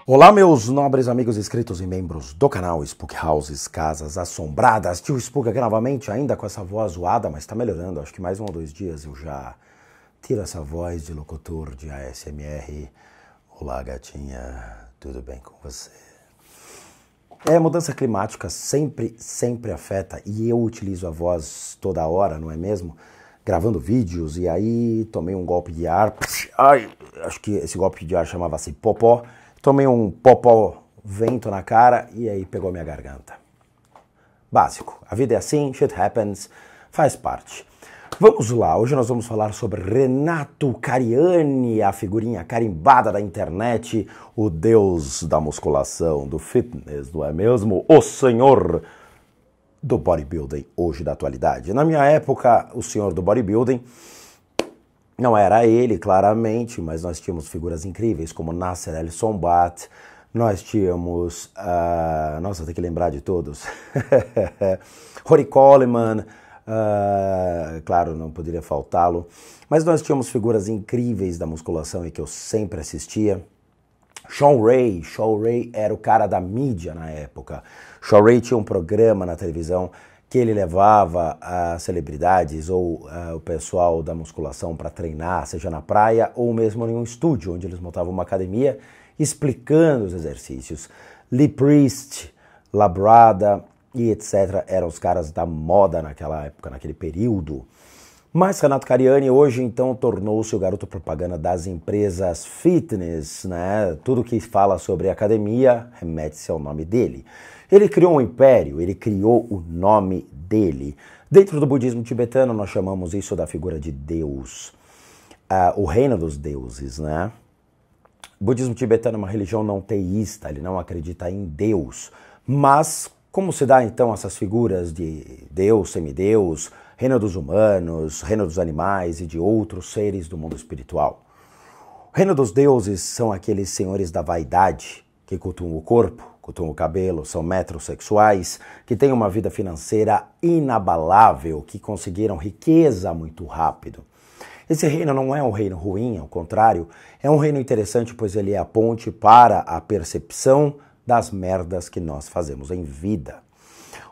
Olá, meus nobres amigos inscritos e membros do canal Spook Houses, Casas Assombradas. Tio Spook aqui novamente, ainda com essa voz zoada, mas tá melhorando. Acho que mais 1 ou 2 dias eu já tiro essa voz de locutor de ASMR. Olá, gatinha, tudo bem com você? Mudança climática sempre afeta, e eu utilizo a voz toda hora, não é mesmo? Gravando vídeos, e aí tomei um golpe de ar. Ai, acho que esse golpe de ar chamava-se popó. Tomei um popó vento na cara e aí pegou minha garganta. Básico, a vida é assim, shit happens, faz parte. Vamos lá, hoje nós vamos falar sobre Renato Cariani, a figurinha carimbada da internet, o deus da musculação, do fitness, não é mesmo? O senhor do bodybuilding, hoje da atualidade. Na minha época, o senhor do bodybuilding não era ele, claramente, mas nós tínhamos figuras incríveis como Nasser El Sonbat, nós tínhamos, nossa, tem que lembrar de todos, Rory Coleman, claro, não poderia faltá-lo, mas nós tínhamos figuras incríveis da musculação e que eu sempre assistia. Shawn Ray era o cara da mídia na época. Shawn Ray tinha um programa na televisão que ele levava as celebridades ou o pessoal da musculação para treinar, seja na praia ou mesmo em um estúdio, onde eles montavam uma academia explicando os exercícios. Lee Priest, Labrada e etc. eram os caras da moda naquela época, naquele período. Mas Renato Cariani hoje então tornou-se o garoto propaganda das empresas fitness, né? Tudo que fala sobre academia remete-se ao nome dele. Ele criou um império, ele criou o nome dele. Dentro do budismo tibetano nós chamamos isso da figura de Deus, o reino dos deuses, né? O budismo tibetano é uma religião não teísta, ele não acredita em Deus. Mas como se dá então essas figuras de Deus, semideus, reino dos humanos, reino dos animais e de outros seres do mundo espiritual? O reino dos deuses são aqueles senhores da vaidade que cultuam o corpo, cultuam o cabelo, são metrosexuais, que têm uma vida financeira inabalável, que conseguiram riqueza muito rápido. Esse reino não é um reino ruim, ao contrário, é um reino interessante, pois ele é a ponte para a percepção das merdas que nós fazemos em vida.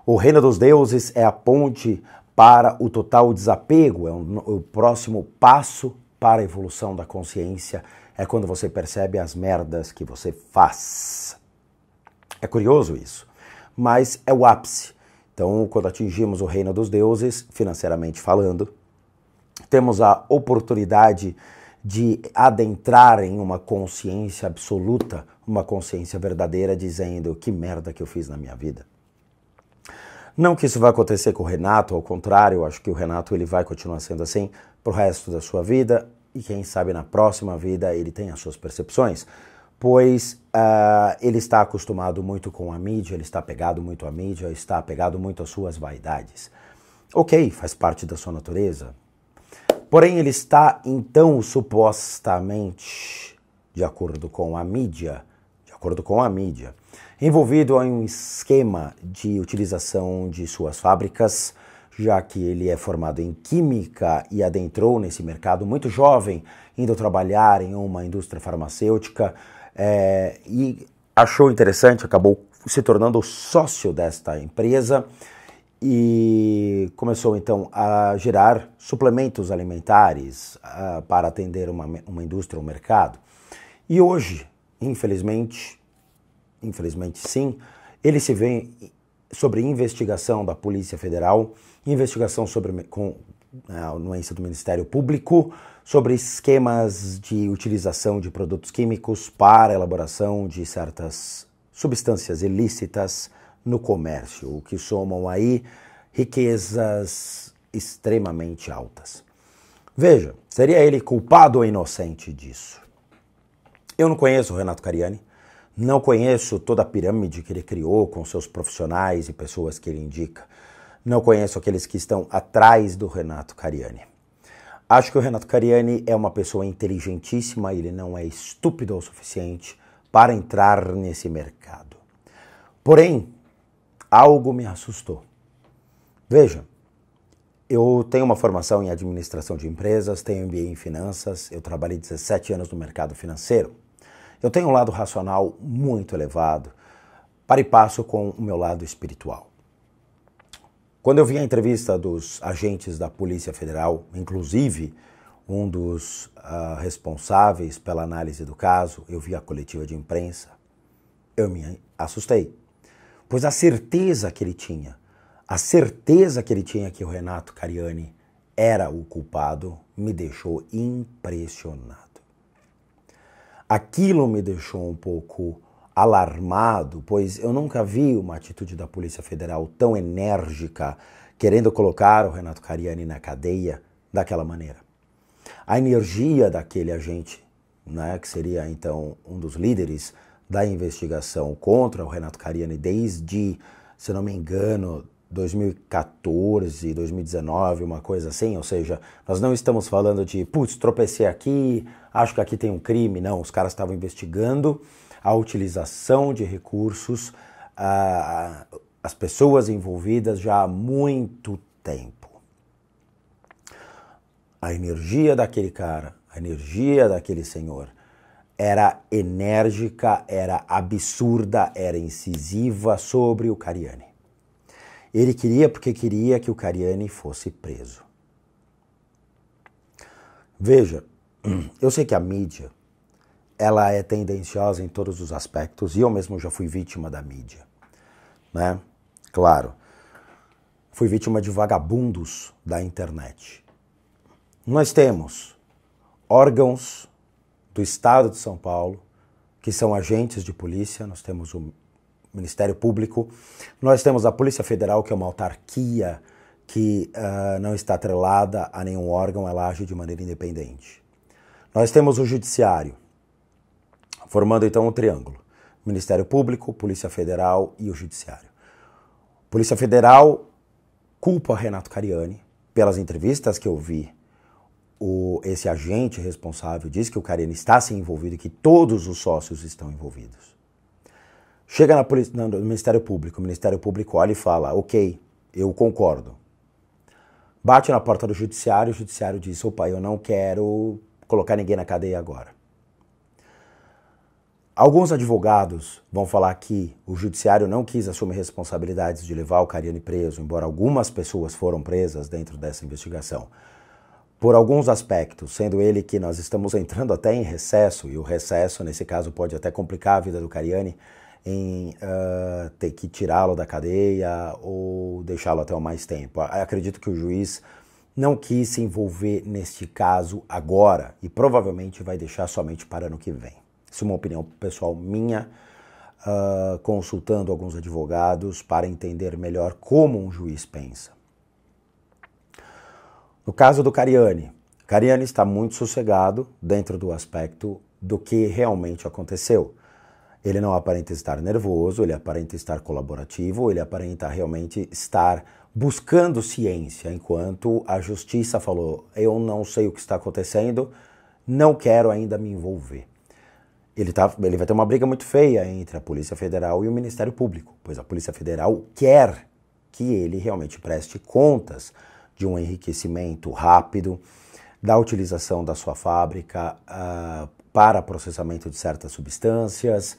O reino dos deuses é a ponte para o total desapego, é o próximo passo para a evolução da consciência, é quando você percebe as merdas que você faz. É curioso isso, mas é o ápice. Então, quando atingimos o reino dos deuses, financeiramente falando, temos a oportunidade de adentrar em uma consciência absoluta, uma consciência verdadeira, dizendo que merda que eu fiz na minha vida. Não que isso vai acontecer com o Renato, ao contrário, eu acho que o Renato ele vai continuar sendo assim pro resto da sua vida e quem sabe na próxima vida ele tem as suas percepções, pois ele está acostumado muito com a mídia, ele está apegado muito à mídia, está apegado muito às suas vaidades. Ok, faz parte da sua natureza. Porém, ele está, então, supostamente, de acordo com a mídia, envolvido em um esquema de utilização de suas fábricas, já que ele é formado em química e adentrou nesse mercado muito jovem, indo trabalhar em uma indústria farmacêutica, e achou interessante, acabou se tornando sócio desta empresa e começou então a gerar suplementos alimentares para atender uma indústria, um mercado. E hoje, infelizmente sim, ele se vê sobre investigação da Polícia Federal, investigação sobre anuência do Ministério Público, sobre esquemas de utilização de produtos químicos para a elaboração de certas substâncias ilícitas no comércio, o que somam aí riquezas extremamente altas. Veja, seria ele culpado ou inocente disso? Eu não conheço o Renato Cariani, não conheço toda a pirâmide que ele criou com seus profissionais e pessoas que ele indica. Não conheço aqueles que estão atrás do Renato Cariani. Acho que o Renato Cariani é uma pessoa inteligentíssima, ele não é estúpido o suficiente para entrar nesse mercado. Porém, algo me assustou. Veja, eu tenho uma formação em administração de empresas, tenho MBA em finanças, eu trabalhei 17 anos no mercado financeiro. Eu tenho um lado racional muito elevado, para e passo com o meu lado espiritual. Quando eu vi a entrevista dos agentes da Polícia Federal, inclusive um dos responsáveis pela análise do caso, eu vi a coletiva de imprensa, eu me assustei. Pois a certeza que ele tinha que o Renato Cariani era o culpado, me deixou impressionado. Aquilo me deixou um pouco alarmado, pois eu nunca vi uma atitude da Polícia Federal tão enérgica, querendo colocar o Renato Cariani na cadeia daquela maneira. A energia daquele agente, né, que seria então um dos líderes da investigação contra o Renato Cariani desde, se não me engano, 2014, 2019, uma coisa assim, ou seja, nós não estamos falando de, putz, tropecei aqui, acho que aqui tem um crime, não, os caras estavam investigando a utilização de recursos, as pessoas envolvidas já há muito tempo. A energia daquele cara, a energia daquele senhor era enérgica, era absurda, era incisiva sobre o Cariani. Ele queria porque queria que o Cariani fosse preso. Veja, eu sei que a mídia, ela é tendenciosa em todos os aspectos, e eu mesmo já fui vítima da mídia, né? Claro, fui vítima de vagabundos da internet. Nós temos órgãos do Estado de São Paulo, que são agentes de polícia, nós temos o Ministério Público, nós temos a Polícia Federal, que é uma autarquia que não está atrelada a nenhum órgão, ela age de maneira independente. Nós temos o Judiciário, formando então um triângulo: Ministério Público, Polícia Federal e o Judiciário. Polícia Federal culpa Renato Cariani. Pelas entrevistas que eu vi, esse agente responsável diz que o Cariani está se envolvido e que todos os sócios estão envolvidos. Chega no Ministério Público, o Ministério Público olha e fala, ok, eu concordo. Bate na porta do Judiciário, o Judiciário diz, opa, eu não quero colocar ninguém na cadeia agora. Alguns advogados vão falar que o Judiciário não quis assumir responsabilidades de levar o Cariani preso, embora algumas pessoas foram presas dentro dessa investigação. Por alguns aspectos, sendo ele que nós estamos entrando até em recesso, e o recesso, nesse caso, pode até complicar a vida do Cariani, em ter que tirá-lo da cadeia ou deixá-lo até mais tempo. Acredito que o juiz não quis se envolver neste caso agora e provavelmente vai deixar somente para ano que vem. Isso é uma opinião pessoal minha, consultando alguns advogados para entender melhor como um juiz pensa. No caso do Cariani está muito sossegado dentro do aspecto do que realmente aconteceu. Ele não aparenta estar nervoso, ele aparenta estar colaborativo, ele aparenta realmente estar buscando ciência, enquanto a justiça falou, eu não sei o que está acontecendo, não quero ainda me envolver. Ele vai ter uma briga muito feia entre a Polícia Federal e o Ministério Público, pois a Polícia Federal quer que ele realmente preste contas de um enriquecimento rápido, da utilização da sua fábrica para processamento de certas substâncias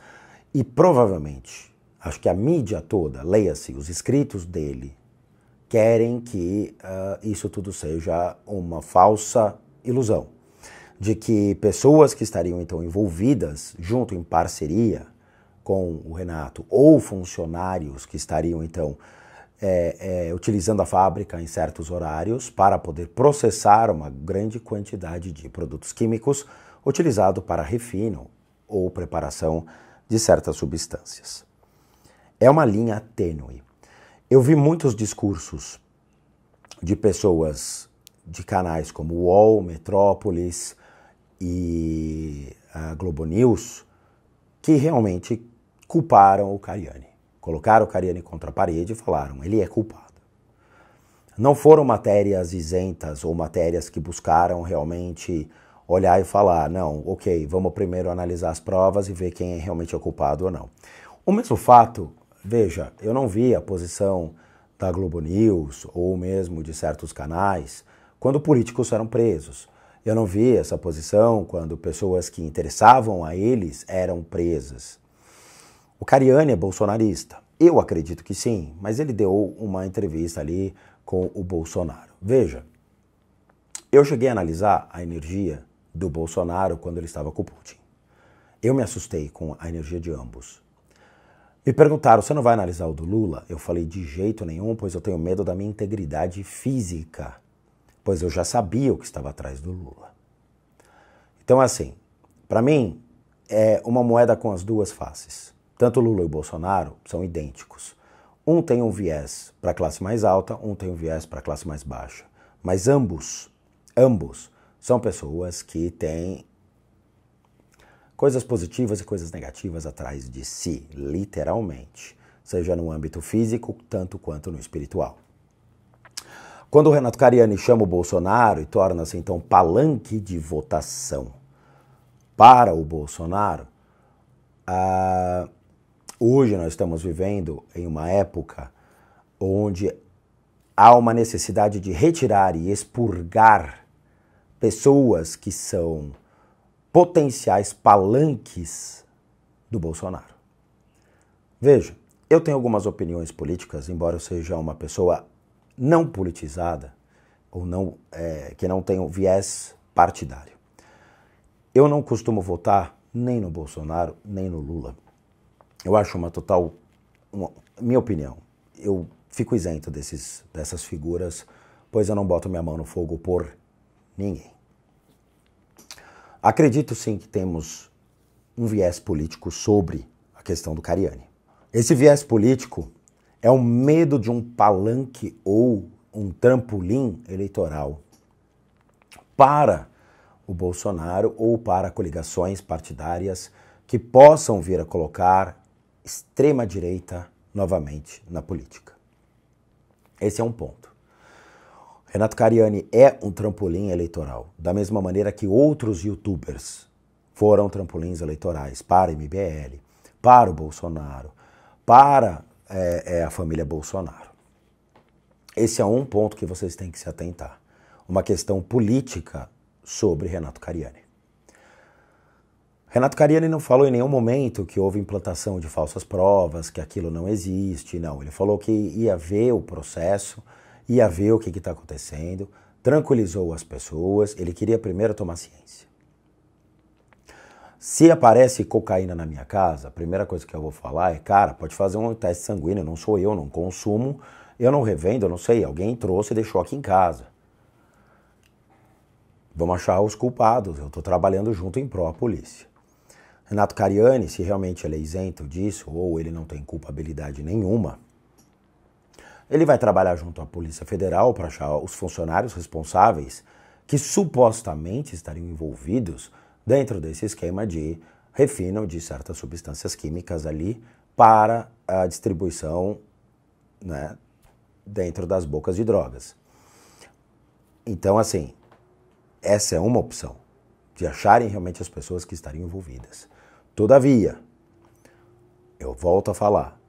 e provavelmente, acho que a mídia toda, leia-se, os escritos dele, querem que isso tudo seja uma falsa ilusão, de que pessoas que estariam então envolvidas junto em parceria com o Renato ou funcionários que estariam então utilizando a fábrica em certos horários para poder processar uma grande quantidade de produtos químicos utilizado para refino ou preparação de certas substâncias. É uma linha tênue. Eu vi muitos discursos de pessoas de canais como UOL, Metrópolis e a Globo News que realmente culparam o Cariani. Colocaram o Cariani contra a parede e falaram, ele é culpado. Não foram matérias isentas ou matérias que buscaram realmente olhar e falar, não, ok, vamos primeiro analisar as provas e ver quem realmente é culpado ou não. O mesmo fato, veja, eu não vi a posição da Globo News ou mesmo de certos canais quando políticos eram presos. Eu não vi essa posição quando pessoas que interessavam a eles eram presas. O Cariani é bolsonarista. Eu acredito que sim, mas ele deu uma entrevista ali com o Bolsonaro. Veja, eu cheguei a analisar a energia do Bolsonaro quando ele estava com o Putin. Eu me assustei com a energia de ambos. Me perguntaram, você não vai analisar o do Lula? Eu falei, de jeito nenhum, pois eu tenho medo da minha integridade física, pois eu já sabia o que estava atrás do Lula. Então, assim, para mim, é uma moeda com as duas faces. Tanto Lula e Bolsonaro são idênticos. Um tem um viés para a classe mais alta, um tem um viés para a classe mais baixa. Mas ambos são pessoas que têm coisas positivas e coisas negativas atrás de si, literalmente. Seja no âmbito físico, tanto quanto no espiritual. Quando o Renato Cariani chama o Bolsonaro e torna-se então palanque de votação para o Bolsonaro, hoje nós estamos vivendo em uma época onde há uma necessidade de retirar e expurgar pessoas que são potenciais palanques do Bolsonaro. Veja, eu tenho algumas opiniões políticas, embora eu seja uma pessoa não politizada, ou não, que não tenha viés partidário. Eu não costumo votar nem no Bolsonaro, nem no Lula. Eu acho minha opinião, eu fico isento dessas figuras, pois eu não boto minha mão no fogo por ninguém. Acredito sim que temos um viés político sobre a questão do Cariani. Esse viés político é o medo de um palanque ou um trampolim eleitoral para o Bolsonaro ou para coligações partidárias que possam vir a colocar extrema-direita novamente na política. Esse é um ponto. Renato Cariani é um trampolim eleitoral, da mesma maneira que outros youtubers foram trampolins eleitorais para a MBL, para o Bolsonaro, para a família Bolsonaro. Esse é um ponto que vocês têm que se atentar. Uma questão política sobre Renato Cariani. Renato Cariani não falou em nenhum momento que houve implantação de falsas provas, que aquilo não existe, não. Ele falou que ia ver o processo, ia ver o que está acontecendo, tranquilizou as pessoas, ele queria primeiro tomar ciência. Se aparece cocaína na minha casa, a primeira coisa que eu vou falar é, cara, pode fazer um teste sanguíneo, não sou eu, não consumo, eu não revendo, eu não sei, alguém trouxe e deixou aqui em casa. Vamos achar os culpados, eu estou trabalhando junto em pró à polícia. Renato Cariani, se realmente ele é isento disso, ou ele não tem culpabilidade nenhuma, ele vai trabalhar junto à Polícia Federal para achar os funcionários responsáveis que supostamente estariam envolvidos dentro desse esquema de refino de certas substâncias químicas ali para a distribuição, né, dentro das bocas de drogas. Então, assim, essa é uma opção, de acharem realmente as pessoas que estariam envolvidas. Todavia, eu volto a falar,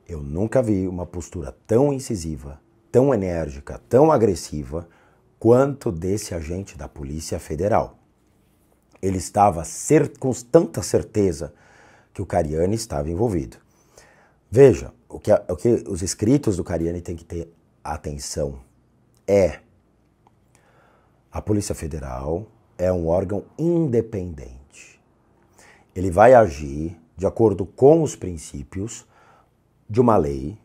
eu nunca vi uma postura tão incisiva, tão enérgica, tão agressiva quanto desse agente da Polícia Federal. Ele estava com tanta certeza que o Cariani estava envolvido. Veja, o que os escritos do Cariani têm que ter atenção é: a Polícia Federal é um órgão independente. Ele vai agir de acordo com os princípios de uma lei,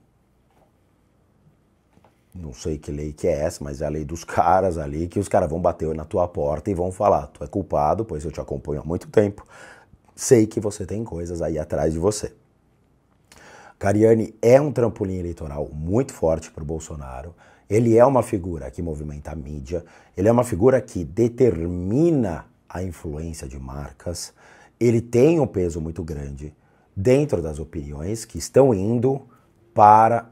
não sei que lei que é essa, mas é a lei dos caras ali, que os caras vão bater na tua porta e vão falar, tu é culpado, pois eu te acompanho há muito tempo, sei que você tem coisas aí atrás de você. Cariani é um trampolim eleitoral muito forte para o Bolsonaro, ele é uma figura que movimenta a mídia, ele é uma figura que determina a influência de marcas, ele tem um peso muito grande dentro das opiniões que estão indo para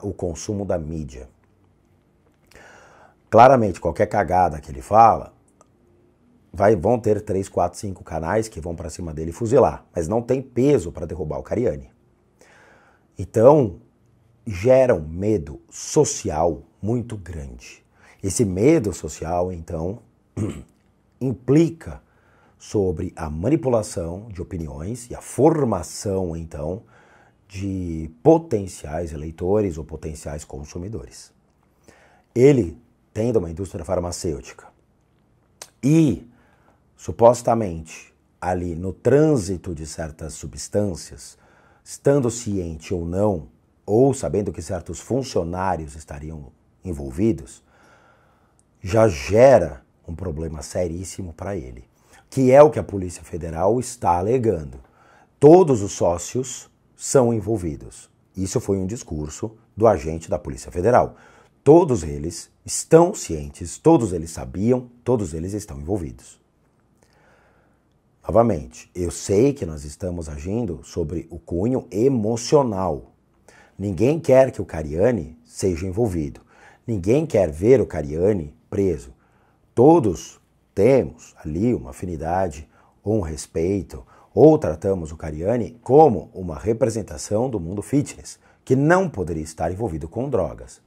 o consumo da mídia. Claramente, qualquer cagada que ele fala, vão ter 3, 4, 5 canais que vão para cima dele fuzilar, mas não tem peso para derrubar o Cariani. Então, gera um medo social muito grande. Esse medo social, então, implica sobre a manipulação de opiniões e a formação, então, de potenciais eleitores ou potenciais consumidores. Ele, tendo uma indústria farmacêutica e, supostamente, ali no trânsito de certas substâncias, estando ciente ou não, ou sabendo que certos funcionários estariam envolvidos, já gera um problema seríssimo para ele, que é o que a Polícia Federal está alegando. Todos os sócios são envolvidos. Isso foi um discurso do agente da Polícia Federal. Todos eles estão cientes, todos eles sabiam, todos eles estão envolvidos. Novamente, eu sei que nós estamos agindo sobre o cunho emocional. Ninguém quer que o Cariani seja envolvido. Ninguém quer ver o Cariani preso. Todos temos ali uma afinidade ou um respeito, ou tratamos o Cariani como uma representação do mundo fitness, que não poderia estar envolvido com drogas.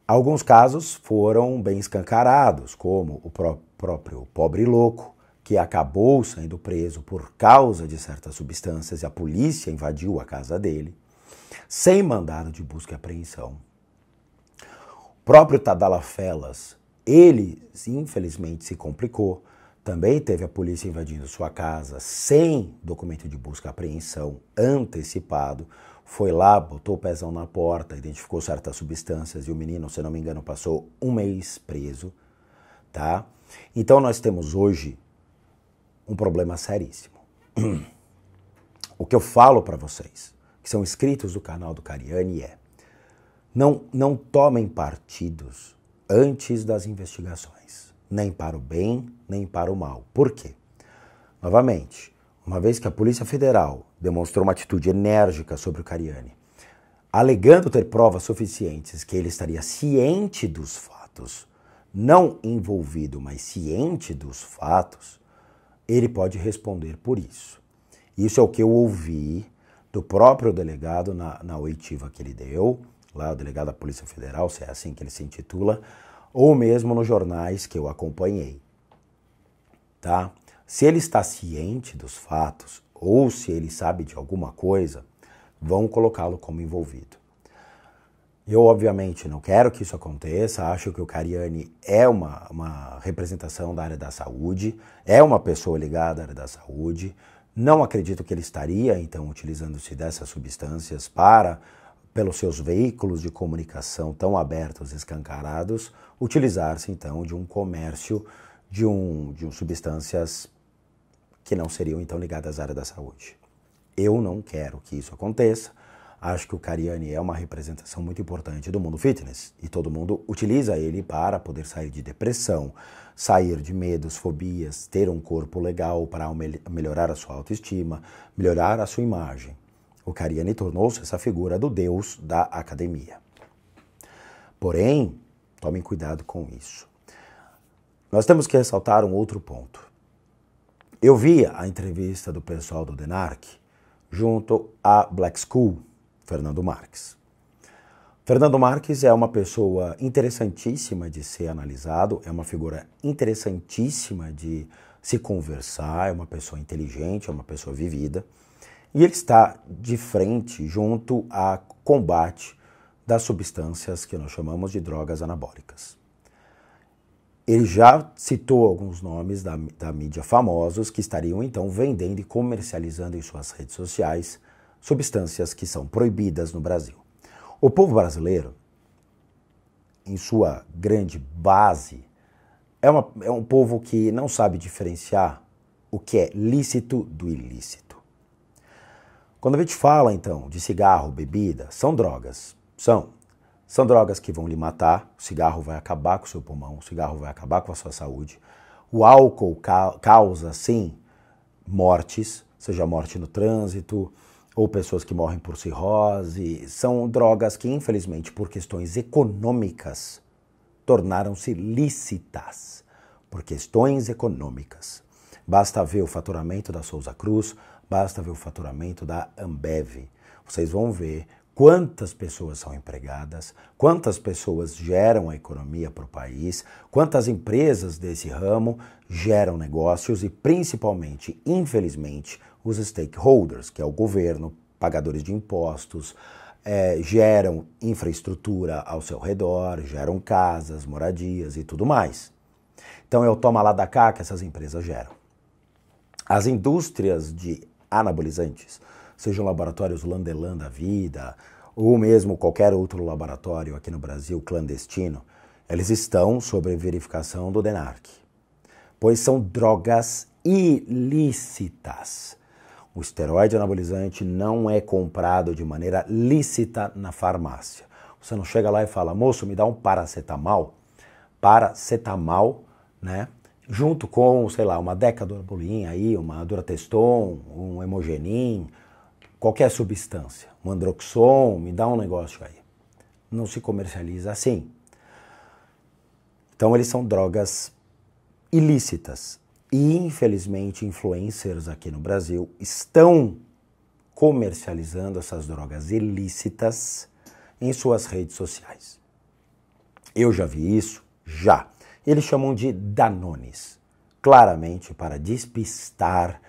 Alguns casos foram bem escancarados, como o próprio pobre louco, que acabou sendo preso por causa de certas substâncias e a polícia invadiu a casa dele, sem mandado de busca e apreensão. O próprio Tadala Felas, ele infelizmente se complicou, também teve a polícia invadindo sua casa sem documento de busca e apreensão antecipado, foi lá, botou o pezão na porta, identificou certas substâncias e o menino, se não me engano, passou 1 mês preso, tá? Então nós temos hoje um problema seríssimo. O que eu falo para vocês, que são inscritos do canal do Cariani, é não tomem partidos antes das investigações, nem para o bem, nem para o mal. Por quê? Novamente, uma vez que a Polícia Federal demonstrou uma atitude enérgica sobre o Cariani, alegando ter provas suficientes que ele estaria ciente dos fatos, não envolvido, mas ciente dos fatos, ele pode responder por isso. Isso é o que eu ouvi do próprio delegado na oitiva que ele deu, lá o delegado da Polícia Federal, se é assim que ele se intitula, ou mesmo nos jornais que eu acompanhei. Tá? Se ele está ciente dos fatos, ou se ele sabe de alguma coisa, vão colocá-lo como envolvido. Eu, obviamente, não quero que isso aconteça, acho que o Cariani é uma representação da área da saúde, é uma pessoa ligada à área da saúde, não acredito que ele estaria, então, utilizando-se dessas substâncias para, pelos seus veículos de comunicação tão abertos e escancarados, utilizar-se, então, de um comércio de substâncias que não seriam, então, ligadas à área da saúde. Eu não quero que isso aconteça. Acho que o Cariani é uma representação muito importante do mundo fitness e todo mundo utiliza ele para poder sair de depressão, sair de medos, fobias, ter um corpo legal para melhorar a sua autoestima, melhorar a sua imagem. O Cariani tornou-se essa figura do deus da academia. Porém, tomem cuidado com isso. Nós temos que ressaltar um outro ponto. Eu vi a entrevista do pessoal do DENARC junto à Black School, Fernando Marques. Fernando Marques é uma pessoa interessantíssima de ser analisado, é uma figura interessantíssima de se conversar, é uma pessoa inteligente, é uma pessoa vivida, e ele está de frente junto a combate das substâncias que nós chamamos de drogas anabólicas. Ele já citou alguns nomes da mídia famosos que estariam então vendendo e comercializando em suas redes sociais substâncias que são proibidas no Brasil. O povo brasileiro, em sua grande base, é um povo que não sabe diferenciar o que é lícito do ilícito. Quando a gente fala, então, de cigarro, bebida, são drogas. São drogas que vão lhe matar, o cigarro vai acabar com o seu pulmão, o cigarro vai acabar com a sua saúde. O álcool causa, sim, mortes, seja morte no trânsito, ou pessoas que morrem por cirrose. São drogas que, infelizmente, por questões econômicas, tornaram-se lícitas. Por questões econômicas. Basta ver o faturamento da Souza Cruz, basta ver o faturamento da Ambev. Vocês vão ver quantas pessoas são empregadas, quantas pessoas geram a economia para o país, quantas empresas desse ramo geram negócios e, principalmente, infelizmente, os stakeholders, que é o governo, pagadores de impostos, geram infraestrutura ao seu redor, geram casas, moradias e tudo mais. Então é o toma lá da cá que essas empresas geram. As indústrias de anabolizantes, sejam laboratórios Landelan da vida, ou mesmo qualquer outro laboratório aqui no Brasil clandestino, eles estão sob verificação do DENARC, pois são drogas ilícitas. O esteroide anabolizante não é comprado de maneira lícita na farmácia. Você não chega lá e fala, moço, me dá um paracetamol, né? Junto com, sei lá, uma Decadorbolin aí, uma Durateston, um Hemogenin, qualquer substância, um Androxon, me dá um negócio aí. Não se comercializa assim. Então eles são drogas ilícitas. E infelizmente influencers aqui no Brasil estão comercializando essas drogas ilícitas em suas redes sociais. Eu já vi isso, já. Eles chamam de Danones, claramente para despistar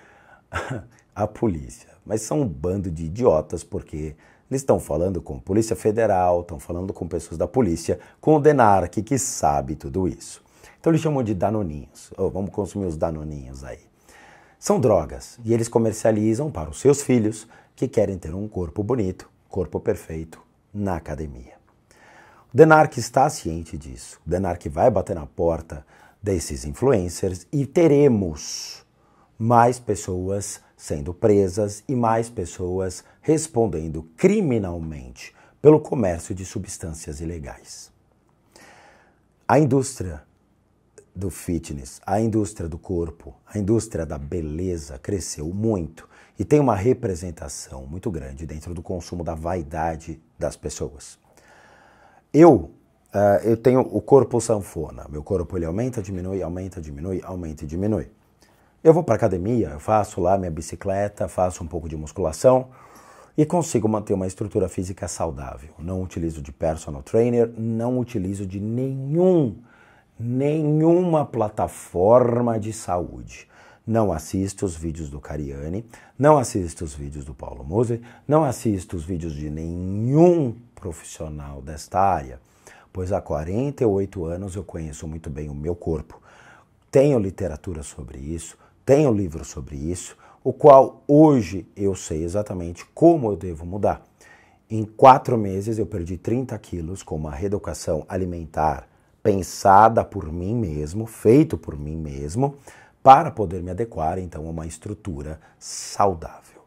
a polícia. Mas são um bando de idiotas porque eles estão falando com a Polícia Federal, estão falando com pessoas da polícia, com o DENARC que sabe tudo isso. Então eles chamam de Danoninhos. Vamos consumir os Danoninhos aí. São drogas e eles comercializam para os seus filhos que querem ter um corpo bonito, corpo perfeito na academia. O DENARC está ciente disso. O DENARC vai bater na porta desses influencers e teremos mais pessoas sendo presas e mais pessoas respondendo criminalmente pelo comércio de substâncias ilegais. A indústria do fitness, a indústria do corpo, a indústria da beleza cresceu muito e tem uma representação muito grande dentro do consumo da vaidade das pessoas. Eu tenho o corpo sanfona, meu corpo ele aumenta, diminui, aumenta, diminui, aumenta e diminui. Eu vou para academia, eu faço lá minha bicicleta, faço um pouco de musculação e consigo manter uma estrutura física saudável. Não utilizo de personal trainer, não utilizo de nenhuma plataforma de saúde. Não assisto os vídeos do Cariani, não assisto os vídeos do Paulo Moser, não assisto os vídeos de nenhum profissional desta área, pois há 48 anos eu conheço muito bem o meu corpo. Tenho literatura sobre isso, tenho livro sobre isso, o qual hoje eu sei exatamente como eu devo mudar. Em 4 meses eu perdi 30 quilos com uma reeducação alimentar pensada por mim mesmo, feito por mim mesmo, para poder me adequar então a uma estrutura saudável.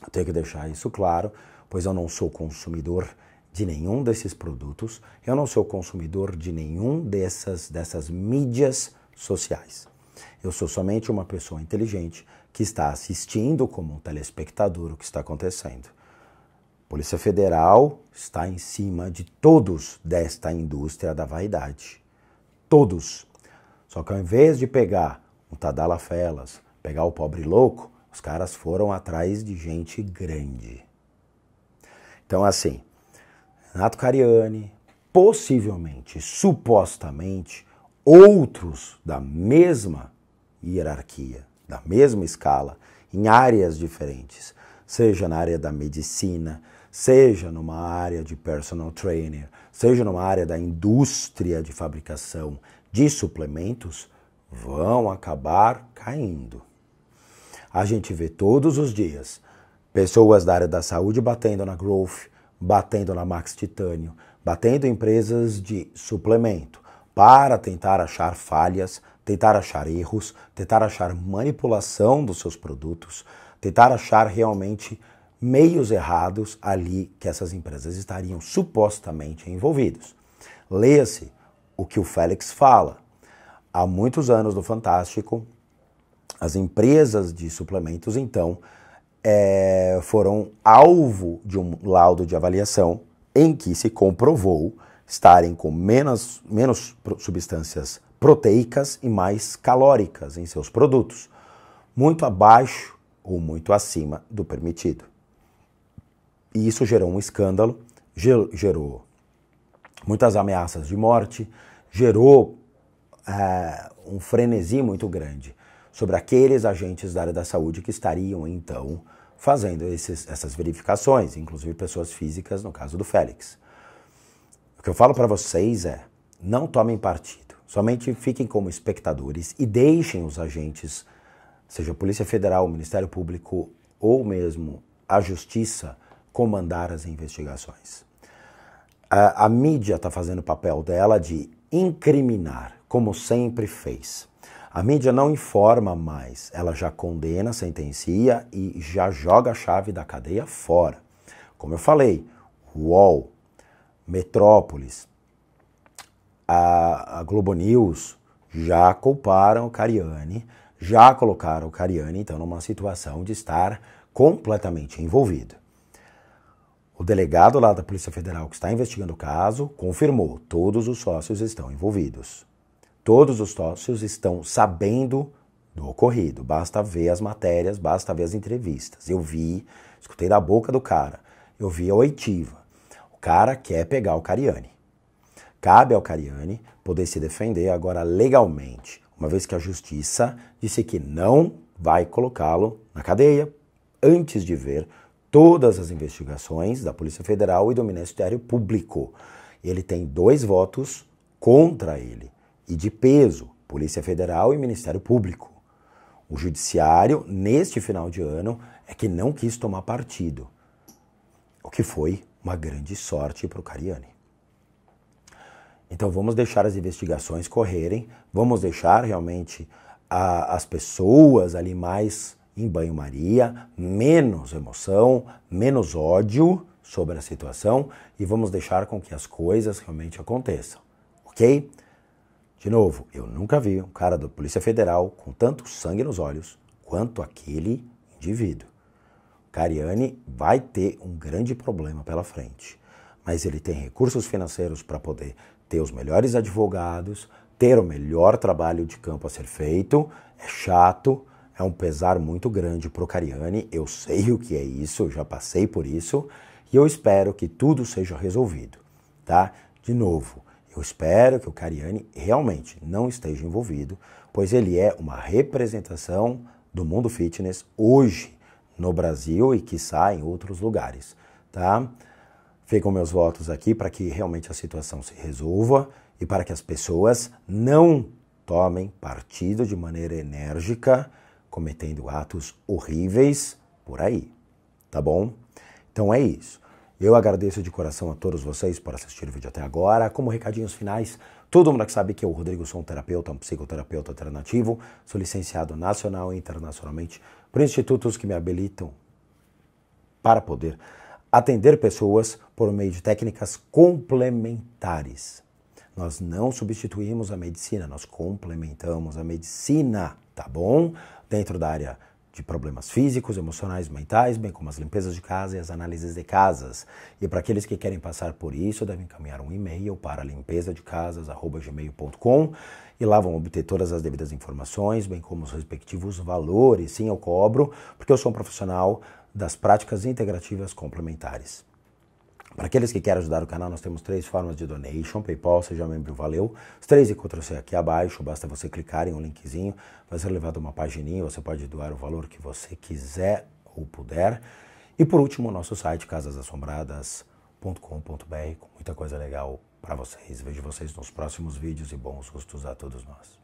Eu tenho que deixar isso claro, pois eu não sou consumidor de nenhum desses produtos, eu não sou consumidor de nenhum dessas mídias sociais. Eu sou somente uma pessoa inteligente que está assistindo como um telespectador o que está acontecendo. A Polícia Federal está em cima de todos desta indústria da vaidade. Todos. Só que ao invés de pegar um Tadala Felas, pegar o pobre louco, os caras foram atrás de gente grande. Então assim, Renato Cariani, possivelmente, supostamente, outros da mesma hierarquia, da mesma escala, em áreas diferentes, seja na área da medicina, seja numa área de personal trainer, seja numa área da indústria de fabricação de suplementos, vão acabar caindo. A gente vê todos os dias pessoas da área da saúde batendo na Growth, batendo na Max Titânio, batendo em empresas de suplemento para tentar achar falhas, tentar achar erros, tentar achar manipulação dos seus produtos, tentar achar realmente meios errados ali que essas empresas estariam supostamente envolvidos. Leia-se o que o Félix fala. Há muitos anos no Fantástico, as empresas de suplementos, então, foram alvo de um laudo de avaliação em que se comprovou estarem com menos substâncias proteicas e mais calóricas em seus produtos, muito abaixo ou muito acima do permitido. E isso gerou um escândalo, gerou muitas ameaças de morte, gerou um frenesi muito grande sobre aqueles agentes da área da saúde que estariam, então, fazendo essas verificações, inclusive pessoas físicas, no caso do Félix. O que eu falo para vocês é, não tomem partido, somente fiquem como espectadores e deixem os agentes, seja a Polícia Federal, o Ministério Público ou mesmo a Justiça, comandar as investigações. A mídia está fazendo o papel dela de incriminar, como sempre fez. A mídia não informa mais, ela já condena, sentencia e já joga a chave da cadeia fora. Como eu falei, UOL, Metrópolis, a Globo News já culparam o Cariani, já colocaram o Cariani, então, numa situação de estar completamente envolvido. O delegado lá da Polícia Federal que está investigando o caso confirmou, todos os sócios estão envolvidos. Todos os sócios estão sabendo do ocorrido, basta ver as matérias, basta ver as entrevistas. Eu vi, escutei da boca do cara, eu vi a oitiva. O cara quer pegar o Cariani. Cabe ao Cariani poder se defender agora legalmente, uma vez que a Justiça disse que não vai colocá-lo na cadeia antes de ver todas as investigações da Polícia Federal e do Ministério Público. Ele tem 2 votos contra ele. E de peso, Polícia Federal e Ministério Público. O Judiciário, neste final de ano, é que não quis tomar partido, o que foi uma grande sorte para o Cariani. Então vamos deixar as investigações correrem, vamos deixar realmente as pessoas ali mais em banho-maria, menos emoção, menos ódio sobre a situação e vamos deixar com que as coisas realmente aconteçam, ok? De novo, eu nunca vi um cara da Polícia Federal com tanto sangue nos olhos quanto aquele indivíduo. O Cariani vai ter um grande problema pela frente, mas ele tem recursos financeiros para poder ter os melhores advogados, ter o melhor trabalho de campo a ser feito. É chato, é um pesar muito grande para o Cariani, eu sei o que é isso, eu já passei por isso e eu espero que tudo seja resolvido, tá? De novo, eu espero que o Cariani realmente não esteja envolvido, pois ele é uma representação do mundo fitness hoje no Brasil e quiçá em outros lugares, tá? Ficam meus votos aqui para que realmente a situação se resolva e para que as pessoas não tomem partido de maneira enérgica, cometendo atos horríveis por aí, tá bom? Então é isso. Eu agradeço de coração a todos vocês por assistir o vídeo até agora. Como recadinhos finais, todo mundo que sabe que eu, Rodrigo, sou um terapeuta, um psicoterapeuta alternativo, sou licenciado nacional e internacionalmente por institutos que me habilitam para poder atender pessoas por meio de técnicas complementares. Nós não substituímos a medicina, nós complementamos a medicina, tá bom? Dentro da área de problemas físicos, emocionais, mentais, bem como as limpezas de casa e as análises de casas. E para aqueles que querem passar por isso, devem encaminhar um e-mail para limpezadecasas@gmail.com e lá vão obter todas as devidas informações, bem como os respectivos valores. Sim, eu cobro, porque eu sou um profissional das práticas integrativas complementares. Para aqueles que querem ajudar o canal, nós temos 3 formas de donation: PayPal, seja membro, valeu. Os 3 encontram-se aqui abaixo, basta você clicar em um linkzinho, vai ser levado a uma pagininha, você pode doar o valor que você quiser ou puder. E por último, o nosso site, casasassombradas.com.br, com muita coisa legal para vocês. Vejo vocês nos próximos vídeos e bons gostos a todos nós.